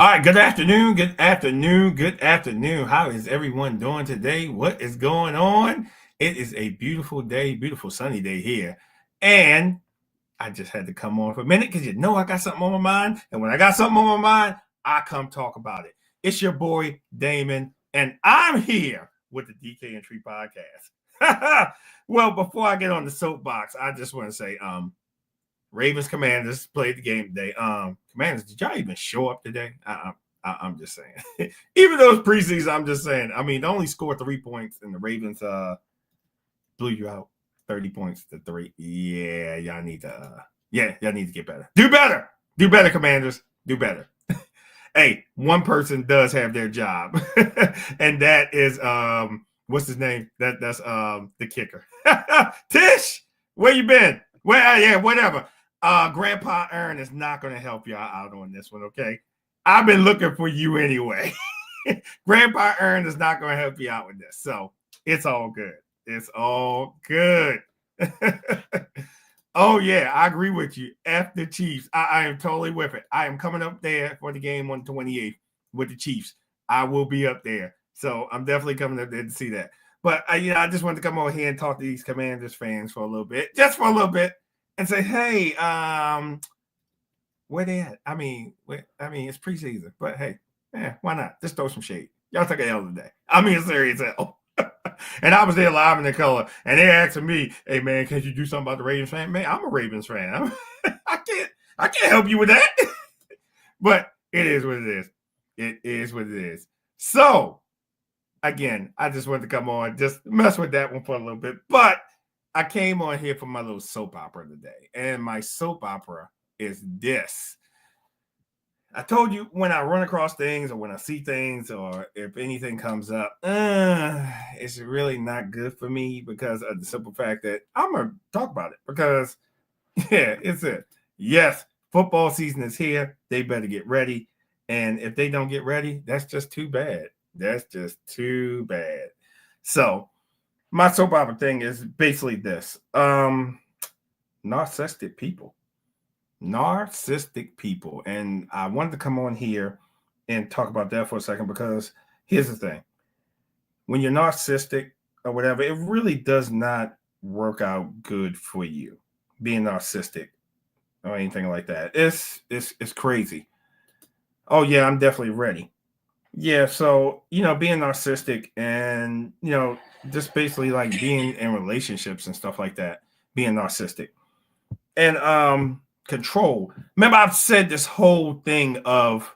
All right, good afternoon, good afternoon, good afternoon. How is everyone doing today? What is going on? It is a beautiful day, beautiful sunny day here. And I just had to come on for a minute because I got something on my mind. And when I got something on my mind, I come talk about it. It's your boy, Damon, and I'm here with the DK and Tree podcast. Well, before I get on the soapbox, I just want to say, Ravens Commanders played the game today. Commanders, did y'all even show up today? I'm just saying. Even though it's preseason, I'm just saying. I mean, they only scored 3 points, and the Ravens blew you out 30 points to 3. Yeah, y'all need to. Y'all need to get better. Do better, Commanders. Do better. Hey, one person does have their job, and that is what's his name? That's the kicker. Tish, where you been? Whatever. Grandpa Aaron is not going to help y'all out on this one, okay? I've been looking for you anyway. Grandpa Aaron is not going to help you out with this, so it's all good. It's all good. Oh, yeah, I agree with you. F the Chiefs. I am totally with it. I am coming up there for the game on the 28th with the Chiefs. I will be up there. So I'm definitely coming up there to see that. But, I just wanted to come over here and talk to these Commanders fans for a little bit, just for a little bit, and say, hey, where they at? I mean, it's preseason, but hey, why not? Just throw some shade. Y'all take a L today. I mean, a serious L. And I was there live in the color, and they're asking me, "Hey man, can you do something about the Ravens fan?" Man, I'm a Ravens fan. I can't help you with that. But it is what it is. It is what it is. So, again, I just wanted to come on, just mess with that one for a little bit. But I came on here for my little soap opera today, and my soap opera is this. I told you when I run across things or when I see things or if anything comes up, it's really not good for me because of the simple fact that I'm going to talk about it because, it's it. Yes, football season is here. They better get ready. And if they don't get ready, that's just too bad. That's just too bad. So, my soap opera thing is basically this narcissistic people. Narcissistic people. And I wanted to come on here and talk about that for a second because here's the thing. When you're narcissistic or whatever, it really does not work out good for you being narcissistic or anything like that. It's crazy. Oh yeah, I'm definitely ready. Yeah, so being narcissistic and just basically like being in relationships and stuff like that, being narcissistic. And control. Remember, I've said this whole thing of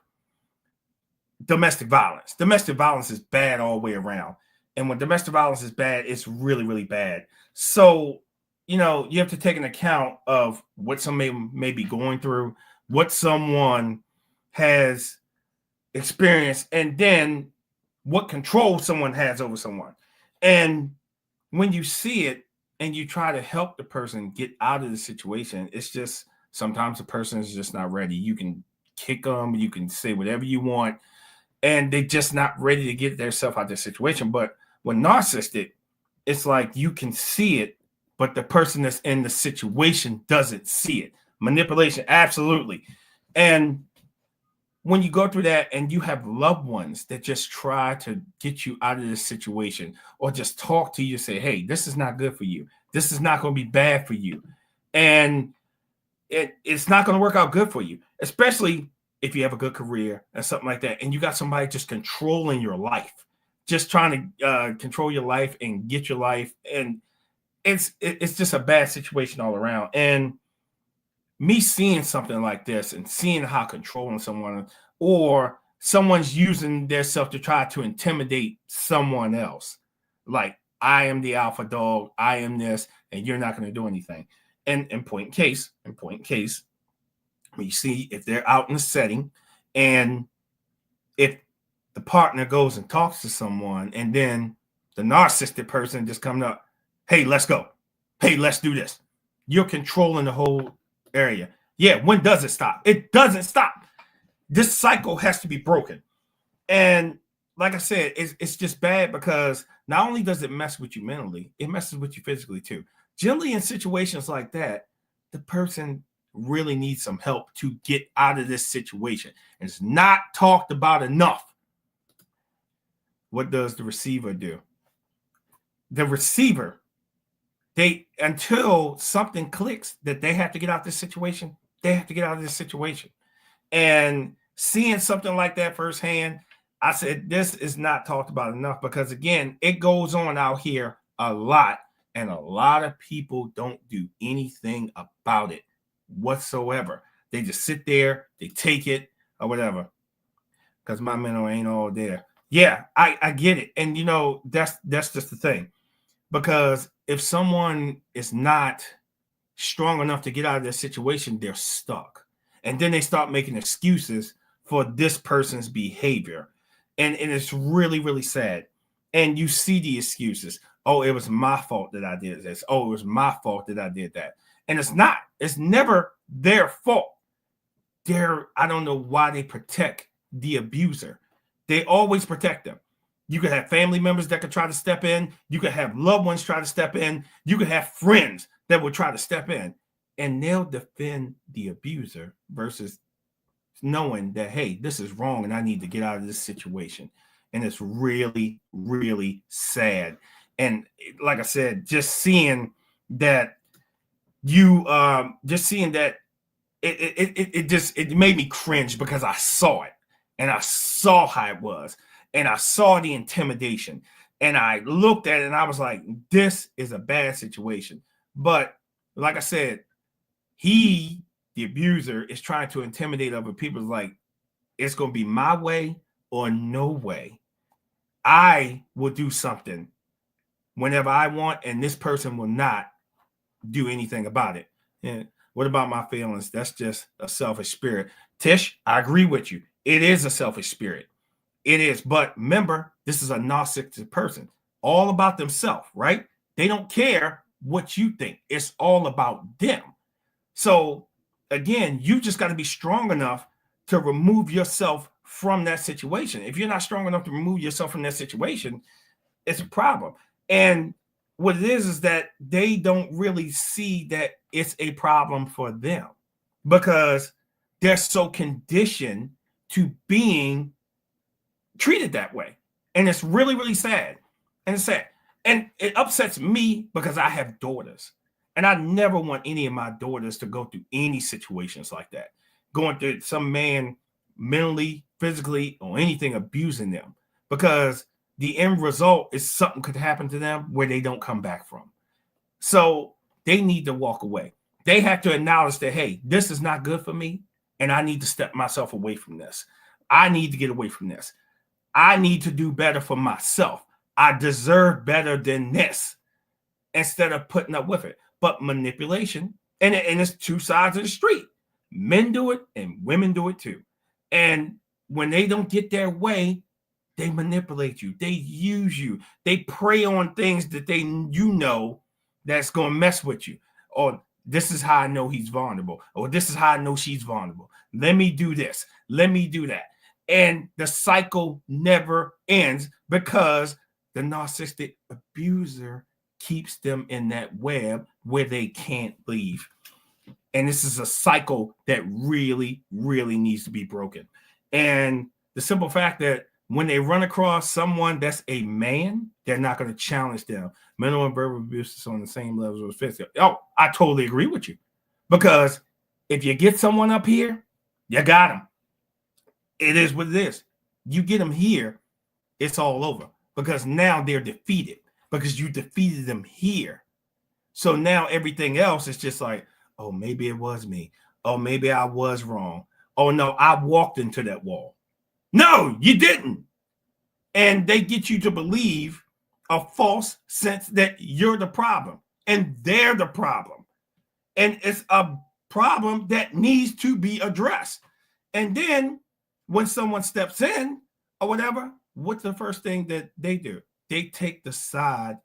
domestic violence. Domestic violence is bad all the way around. And when domestic violence is bad, it's really, really bad. So, you have to take an account of what somebody may be going through, what someone has experienced, and then what control someone has over someone. And when you see it and you try to help the person get out of the situation, it's just sometimes the person is just not ready. You can kick them, you can say whatever you want, and they're just not ready to get themselves out of the situation. But when narcissistic, it's like you can see it, but the person that's in the situation doesn't see it. Manipulation, absolutely. And when you go through that and you have loved ones that just try to get you out of this situation or just talk to you, say, hey, this is not good for you. This is not going to be bad for you. And it's not going to work out good for you, especially if you have a good career and something like that. And you got somebody just controlling your life, just trying to control your life and get your life. And it's just a bad situation all around. And me seeing something like this and seeing how controlling someone or someone's using their self to try to intimidate someone else. Like, I am the alpha dog, I am this, and you're not going to do anything. And in point in case, when you see if they're out in the setting and if the partner goes and talks to someone and then the narcissistic person just comes up, hey, let's go. Hey, let's do this. You're controlling the whole area. Yeah, when does it stop? It doesn't stop. This cycle has to be broken. And like I said, it's just bad because not only does it mess with you mentally, it messes with you physically too. Generally in situations like that, the person really need some help to get out of this situation. It's not talked about enough. What does the receiver do? The receiver, until something clicks that they have to get out of this situation, they have to get out of this situation. And seeing something like that firsthand, I said, this is not talked about enough, because again, it goes on out here a lot, and a lot of people don't do anything about it whatsoever. They just sit there, they take it or whatever, because my mental ain't all there. Yeah, I get it. And that's just the thing, because if someone is not strong enough to get out of their situation, they're stuck. And then they start making excuses for this person's behavior. And it's really, really sad. And you see the excuses. Oh, it was my fault that I did this. Oh, it was my fault that I did that. And it's not. It's never their fault. I don't know why they protect the abuser. They always protect them. You could have family members that could try to step in. You could have loved ones try to step in. You could have friends that would try to step in, and they'll defend the abuser versus knowing that, hey, this is wrong and I need to get out of this situation. And it's really, really sad. And like I said, just seeing that it made me cringe, because I saw it and I saw how it was. And I saw the intimidation, and I looked at it and I was like, this is a bad situation. But like I said, the abuser, is trying to intimidate other people. Like, it's going to be my way or no way. I will do something whenever I want, and this person will not do anything about it. And what about my feelings? That's just a selfish spirit. Tish, I agree with you. It is a selfish spirit. It is. But remember, this is a narcissistic person, all about themselves, right? They don't care what you think. It's all about them. So again, you just got to be strong enough to remove yourself from that situation. If you're not strong enough to remove yourself from that situation, it's a problem. And what it is that they don't really see that it's a problem for them, because they're so conditioned to being treated that way. And it's really, really sad. And it's sad. And it upsets me, because I have daughters. And I never want any of my daughters to go through any situations like that, going through some man mentally, physically, or anything abusing them, because the end result is something could happen to them where they don't come back from. So they need to walk away. They have to acknowledge that, hey, this is not good for me, and I need to step myself away from this. I need to get away from this. I need to do better for myself. I deserve better than this, instead of putting up with it. But manipulation, and it's two sides of the street. Men do it and women do it too. And when they don't get their way, they manipulate you. They use you. They prey on things that that's going to mess with you. Or this is how I know he's vulnerable. Or this is how I know she's vulnerable. Let me do this. Let me do that. And the cycle never ends, because the narcissistic abuser keeps them in that web where they can't leave. And this is a cycle that really, really needs to be broken. And the simple fact that when they run across someone that's a man, they're not going to challenge them. Mental and verbal abuse is on the same level as physical. Oh, I totally agree with you. Because if you get someone up here, you got them. It is what it is. You get them here, it's all over. Because now they're defeated. Because you defeated them here. So now everything else is just like, oh, maybe it was me. Oh, maybe I was wrong. Oh, no, I walked into that wall. No, you didn't. And they get you to believe a false sense that you're the problem and they're the problem. And it's a problem that needs to be addressed. And then when someone steps in or whatever, what's the first thing that they do? They take the side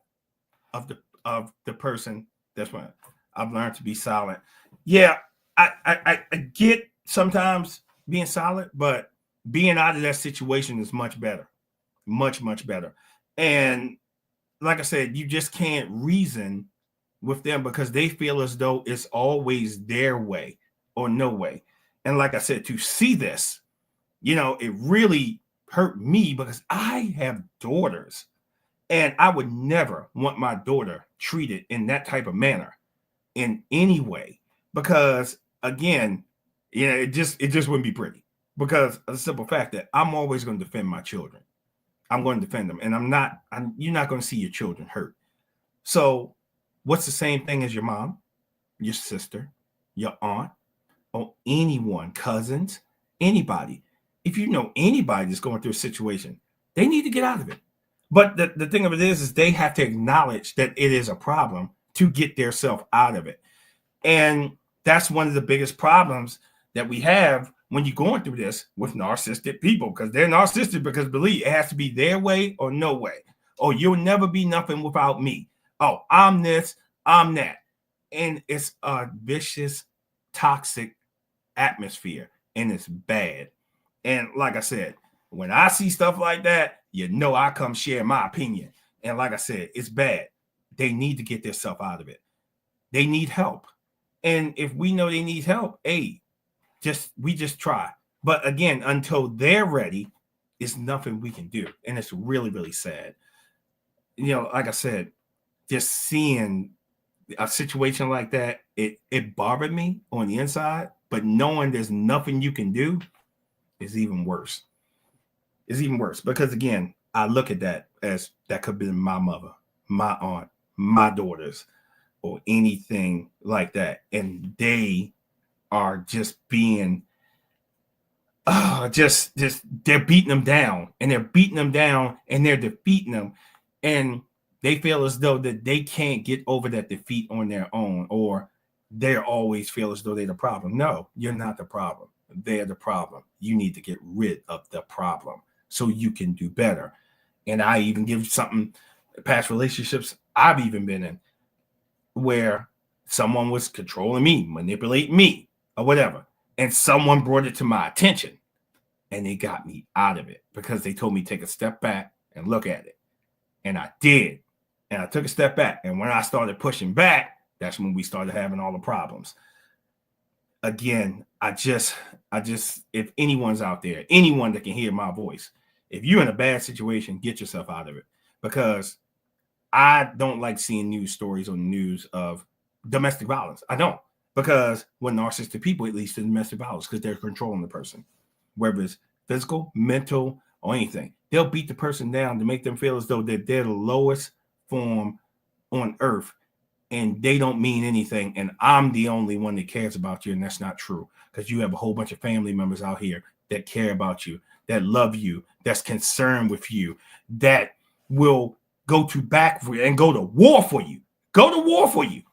of the person. That's when I've learned to be silent. Yeah, I get sometimes being silent, but being out of that situation is much better. Much, much better. And like I said, you just can't reason with them because they feel as though it's always their way. or no way. And like I said, to see this, it really hurt me because I have daughters and I would never want my daughter treated in that type of manner in any way because again, it just wouldn't be pretty because of the simple fact that I'm always going to defend my children. I'm going to defend them and you're not going to see your children hurt. So what's the same thing as your mom, your sister, your aunt, or anyone, cousins, anybody? If you know anybody that's going through a situation, they need to get out of it. But the thing of it is they have to acknowledge that it is a problem to get their self out of it. And that's one of the biggest problems that we have when you're going through this with narcissistic people, because they're narcissistic because believe it has to be their way or no way. Oh, you'll never be nothing without me. Oh, I'm this, I'm that. And it's a vicious, toxic atmosphere, and it's bad. And like I said, when I see stuff like that, I come share my opinion. And like I said, it's bad. They need to get themselves out of it. They need help. And if we know they need help, we just try. But again, until they're ready, it's nothing we can do. And it's really, really sad. Like I said, just seeing a situation like that, it bothered me on the inside. But knowing there's nothing you can do is even worse. It's even worse because, again, I look at that as that could be my mother, my aunt, my daughters, or anything like that. And they are just being, they're beating them down and they're beating them down and they're defeating them. And they feel as though that they can't get over that defeat on their own, or they always feel as though they're the problem. No, you're not the problem. They're the problem. You need to get rid of the problem so you can do better. And I even give something, past relationships I've even been in, where someone was controlling me, manipulating me, or whatever. And someone brought it to my attention and they got me out of it because they told me to take a step back and look at it. And I did. And I took a step back. And when I started pushing back, that's when we started having all the problems. Again, I just, if anyone's out there, anyone that can hear my voice, if you're in a bad situation, get yourself out of it, because I don't like seeing news stories on the news of domestic violence. I don't, because when narcissistic people, at least in domestic violence, because they're controlling the person, whether it's physical, mental, or anything, they'll beat the person down to make them feel as though they're the lowest form on earth and they don't mean anything. And I'm the only one that cares about you. And that's not true, because you have a whole bunch of family members out here that care about you, that love you, that's concerned with you, that will go to back for you and go to war for you. Go to war for you.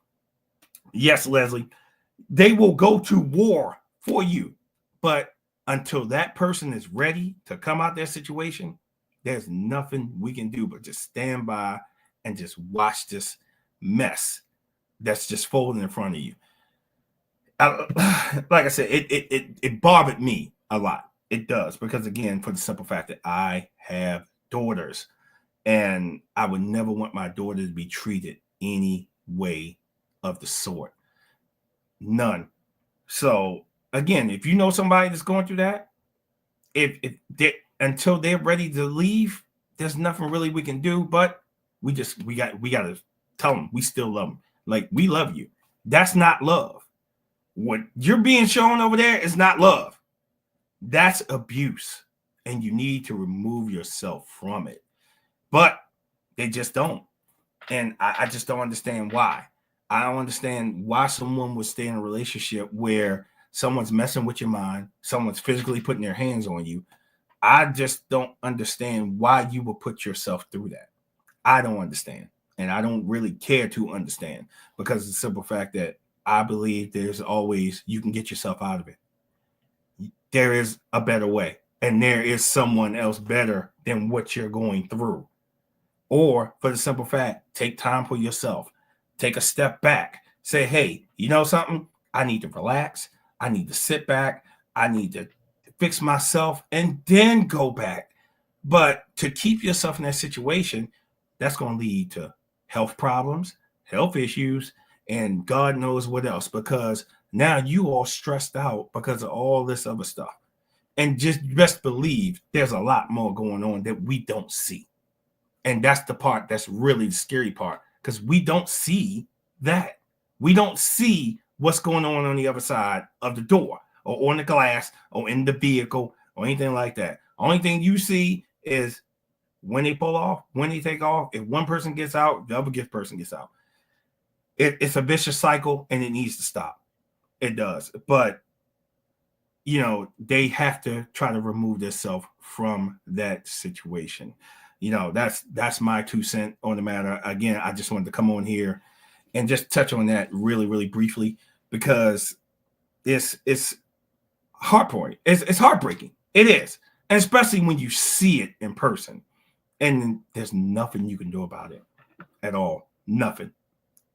Yes, Leslie, they will go to war for you. But until that person is ready to come out their situation, there's nothing we can do but just stand by and just watch this mess that's just folding in front of you. Like I said, it bothered me a lot. It does, because again, for the simple fact that I have daughters, and I would never want my daughter to be treated any way of the sort. None. So again, if you know somebody that's going through that, if they, until they're ready to leave, there's nothing really we can do. But we got to tell them we still love them. Like, we love you. That's not love. What you're being shown over there is not love. That's abuse, and you need to remove yourself from it. But they just don't. And I just don't understand why. I don't understand why someone would stay in a relationship where someone's messing with your mind, someone's physically putting their hands on you. I just don't understand why you would put yourself through that. I don't understand. And I don't really care to understand, because of the simple fact that I believe there's always, you can get yourself out of it. There is a better way, and there is someone else better than what you're going through. Or for the simple fact, take time for yourself. Take a step back. Say, hey, you know something? I need to relax. I need to sit back. I need to fix myself and then go back. But to keep yourself in that situation, that's going to lead to health problems, health issues, and God knows what else. Because Now you all stressed out because of all this other stuff. And just best believe there's a lot more going on that we don't see. And that's the part that's really the scary part, because we don't see that. We don't see what's going on the other side of the door or on the glass or in the vehicle or anything like that. Only thing you see is when they pull off, when they take off. If one person gets out, the other person gets out. It's a vicious cycle and it needs to stop. It does. But they have to try to remove themselves from that situation. That's my 2 cents on the matter. Again, I just wanted to come on here and just touch on that really, really briefly, because it's heartbreaking. It's heartbreaking. It is, and especially when you see it in person, and there's nothing you can do about it at all. Nothing.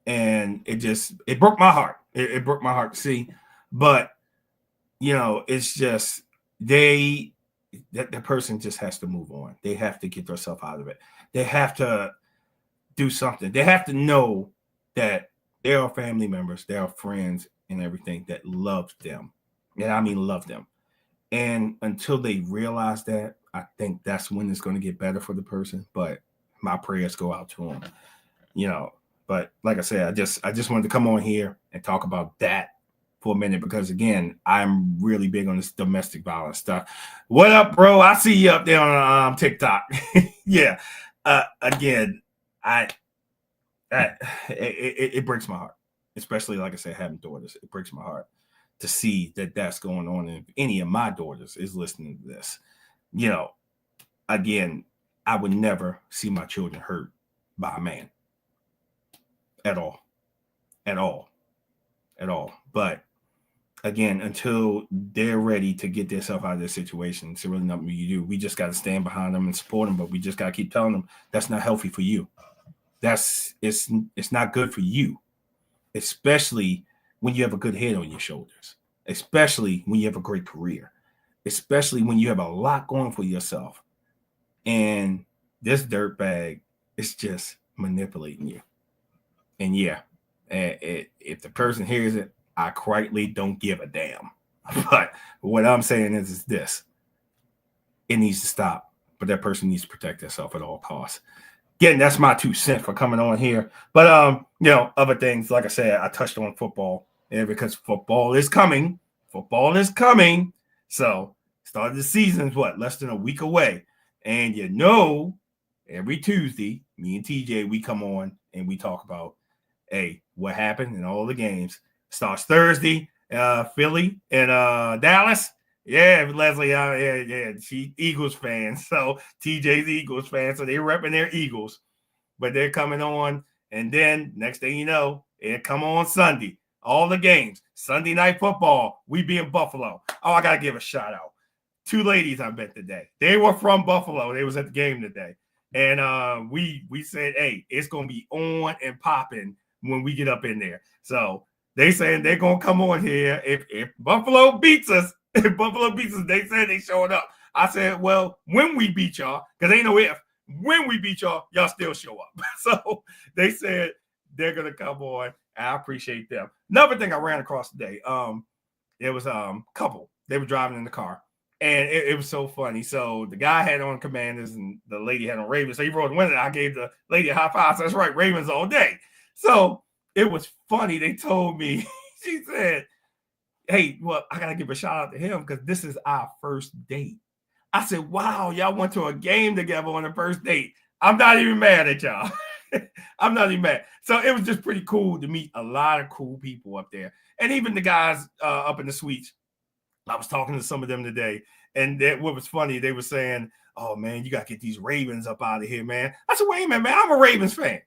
And it broke my heart. It broke my heart to see, but it's just that person just has to move on. They have to get themselves out of it. They have to do something. They have to know that there are family members, there are friends and everything that love them. And I mean love them. And until they realize that, I think that's when it's going to get better for the person. But my prayers go out to them. But like I said, I just wanted to come on here and talk about that for a minute, because again, I'm really big on this domestic violence stuff. What up, bro? I see you up there on TikTok. Yeah. Again, it breaks my heart, especially like I said, having daughters. It breaks my heart to see that that's going on. And if any of my daughters is listening to this, again, I would never see my children hurt by a man at all. But again, until they're ready to get themselves out of this situation, it's really nothing you do. We just got to stand behind them and support them, but we just got to keep telling them that's not healthy for you. It's not good for you, especially when you have a good head on your shoulders, especially when you have a great career, especially when you have a lot going for yourself. And this dirtbag is just manipulating you. And yeah, if the person hears it, I quietly don't give a damn. But what I'm saying is this: it needs to stop. But that person needs to protect themselves at all costs. Again, that's my 2 cents for coming on here. But other things, like I said, I touched on football, and because football is coming. So start of the season is less than a week away, and every Tuesday, me and TJ, we come on and we talk about what happened in all the games. Starts Thursday, Philly and Dallas. Yeah, Leslie, yeah, she Eagles fan. So TJ's Eagles fan, so they're repping their Eagles, but they're coming on, and then next thing you know, it come on Sunday. All the games, Sunday night football. We be in Buffalo. Oh, I gotta give a shout out. 2 ladies I met today. They were from Buffalo. They was at the game today, and we said, hey, it's gonna be on and popping when we get up in there. So they saying they're gonna come on here if Buffalo beats us. If Buffalo beats us, they said they showing up. I said, well, when we beat y'all, because ain't no if. When we beat y'all still show up. So they said they're gonna come on. I appreciate them. Another thing I ran across today, it was a couple. They were driving in the car, and it was so funny. So the guy had on Commanders, and the lady had on Ravens. So he rolled the window. I gave the lady a high five. So that's right, Ravens all day. So it was funny. They told me, she said, hey, well, I gotta give a shout out to him because this is our first date. I said, wow, y'all went to a game together on the first date. I'm not even mad at y'all. I'm not even mad. So it was just pretty cool to meet a lot of cool people up there. And even the guys up in the suites. I was talking to some of them today. And what was funny, they were saying, oh, man, you got to get these Ravens up out of here, man. I said, wait a minute, man, I'm a Ravens fan.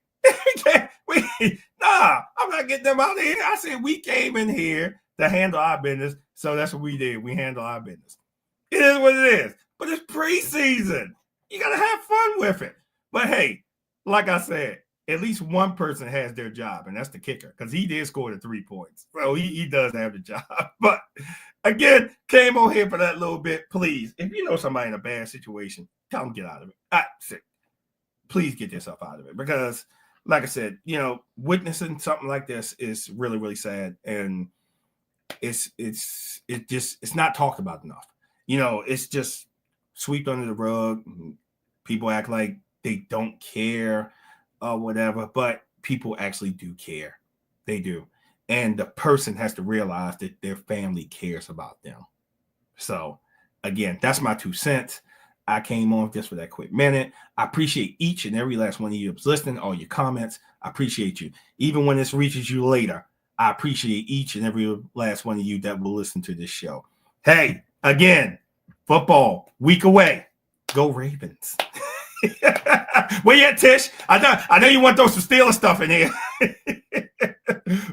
Nah, I'm not getting them out of here. I said, we came in here to handle our business. So that's what we did. We handle our business. It is what it is. But it's preseason. You got to have fun with it. But hey, like I said, at least one person has their job, and that's the kicker, because he did score the 3 points. So he does have the job. But again, came on here for that little bit. Please, if you know somebody in a bad situation, tell them get out of it. Please get yourself out of it, because like I said, witnessing something like this is really, really sad. And it's not talked about enough. It's just swept under the rug. People act like they don't care or whatever, but people actually do care. They do. And the person has to realize that their family cares about them. So, again, that's my 2 cents. I came on just for that quick minute. I appreciate each and every last one of you that's listening, all your comments. I appreciate you. Even when this reaches you later, I appreciate each and every last one of you that will listen to this show. Hey, again, football, week away. Go Ravens. Where you at, Tish? I know you want to throw some Steelers stuff in here.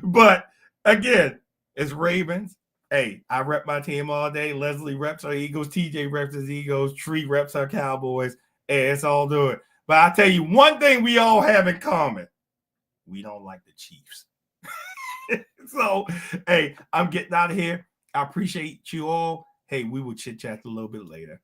But, again, it's Ravens. Hey, I rep my team all day. Leslie reps our Eagles. TJ reps his Eagles. Tree reps our Cowboys. Hey, it's all good. But I tell you one thing we all have in common. We don't like the Chiefs. So, hey, I'm getting out of here. I appreciate you all. Hey, we will chit-chat a little bit later.